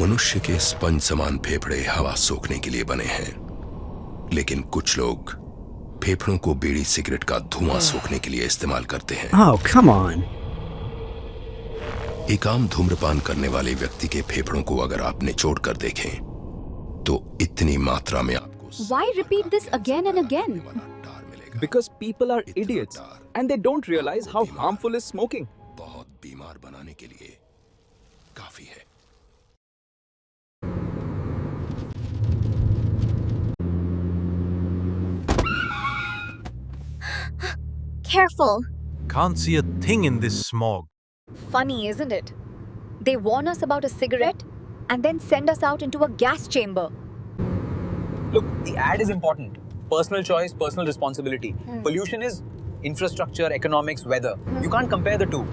मनुष्य के स्पंज समान फेफड़े हवा सोखने के लिए बने हैं, लेकिन कुछ लोग फेफड़ों को बीड़ी सिगरेट का धुआं सोखने के लिए इस्तेमाल करते हैं। Oh, come on. एक आम धूम्रपान करने वाले व्यक्ति के फेफड़ों को अगर आप निचोड़ कर देखें तो इतनी मात्रा में आपको Why repeat this again and again? Because people are idiots and they don't realize how harmful is smoking. बहुत बीमार बनाने के लिए काफी है। Careful. Can't see a thing in this smog. Funny, isn't it? They warn us about a cigarette and then send us out into a gas chamber. Look, the ad is important. Personal choice, personal responsibility. Pollution is infrastructure, economics, weather. You can't compare the two.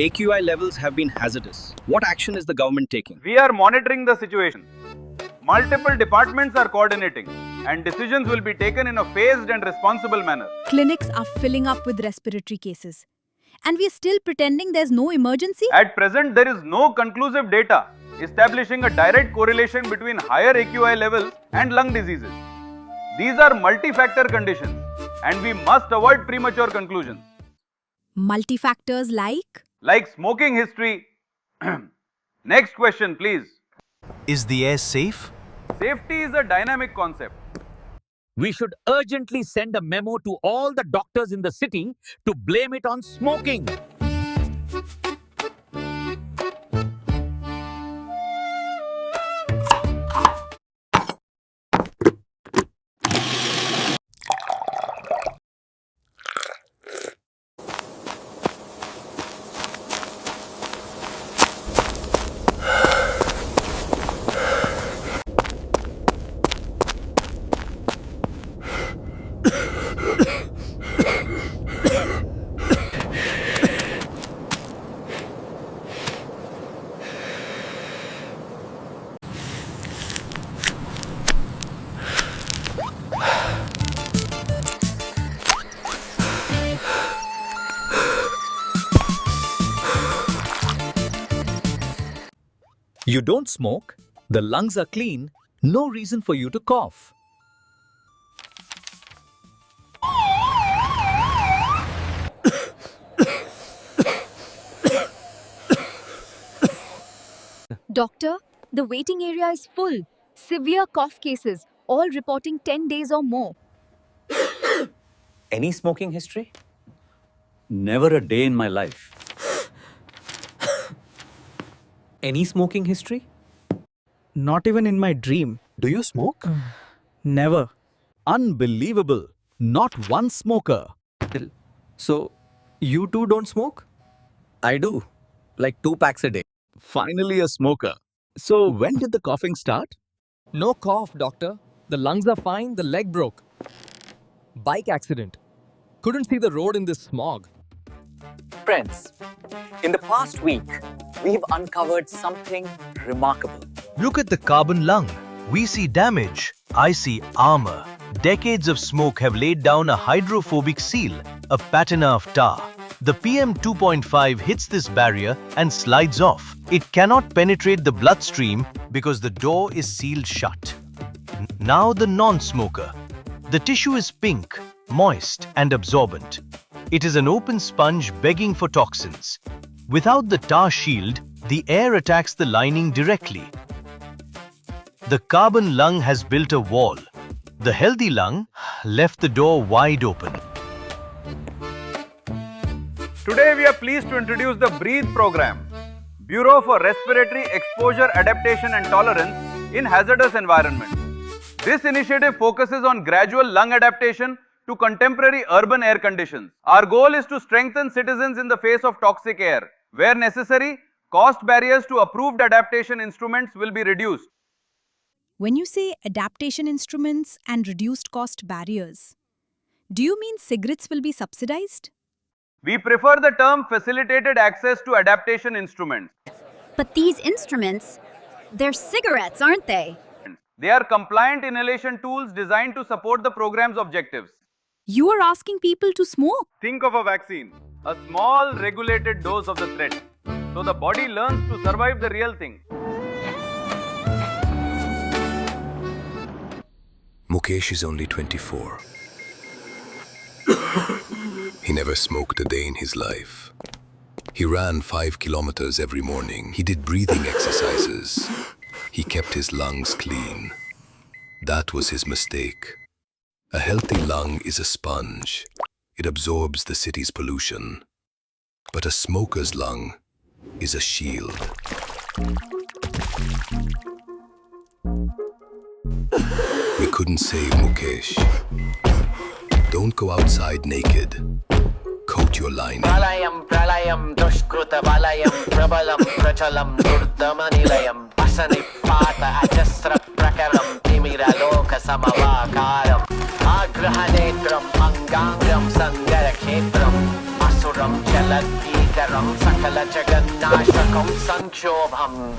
AQI levels have been hazardous. What action is the government taking? We are monitoring the situation. Multiple departments are coordinating, and decisions will be taken in a phased and responsible manner. Clinics are filling up with respiratory cases. And we are still pretending there's no emergency? At present, there is no conclusive data establishing a direct correlation between higher AQI levels and lung diseases. These are multi-factor conditions, and we must avoid premature conclusions. Multifactors like? Like smoking history. Next question, please. Is the air safe? Safety is a dynamic concept. We should urgently send a memo to all the doctors in the city to blame it on smoking. You don't smoke, the lungs are clean, no reason for you to cough. Doctor, the waiting area is full. Severe cough cases, all reporting 10 days or more. Any smoking history? Never a day in my life. Any smoking history? Not even in my dream. Do you smoke? Never. Unbelievable. Not one smoker. So, you too don't smoke? I do. Like 2 packs a day. Finally a smoker. So when did the coughing start? No cough, doctor. The lungs are fine, the leg broke. Bike accident. Couldn't see the road in this smog. Friends, in the past week, we've uncovered something remarkable. Look at the carbon lung. We see damage. I see armor. Decades of smoke have laid down a hydrophobic seal, a patina of tar. The PM 2.5 hits this barrier and slides off. It cannot penetrate the bloodstream because the door is sealed shut. Now the non-smoker. The tissue is pink, moist and absorbent. It is an open sponge begging for toxins. Without the tar shield, the air attacks the lining directly. The carbon lung has built a wall. The healthy lung left the door wide open. Today we are pleased to introduce the BREATHE program, Bureau for Respiratory Exposure Adaptation and Tolerance in Hazardous Environments. This initiative focuses on gradual lung adaptation to contemporary urban air conditions. Our goal is to strengthen citizens in the face of toxic air. Where necessary, cost barriers to approved adaptation instruments will be reduced. When you say adaptation instruments and reduced cost barriers, do you mean cigarettes will be subsidized? We prefer the term facilitated access to adaptation instruments. But these instruments, they're cigarettes, aren't they? They are compliant inhalation tools designed to support the program's objectives. You are asking people to smoke? Think of a vaccine, a small regulated dose of the threat. So the body learns to survive the real thing. Mukesh is only 24. He never smoked a day in his life. He ran 5 kilometers every morning. He did breathing exercises. He kept his lungs clean. That was his mistake. A healthy lung is a sponge. It absorbs the city's pollution. But a smoker's lung is a shield. We couldn't save Mukesh. Don't go outside naked. Coat your lining. Pralayam, pralayam, dushkruta valayam, prabalam, prachalam, durdamanilayam, pasanipata, ajasra prakaram, timira loka samavakaram, agrahanetram, angangram, sangarakhetram, asuram, chaladikaram, sakala jagannashakam, sanchobham.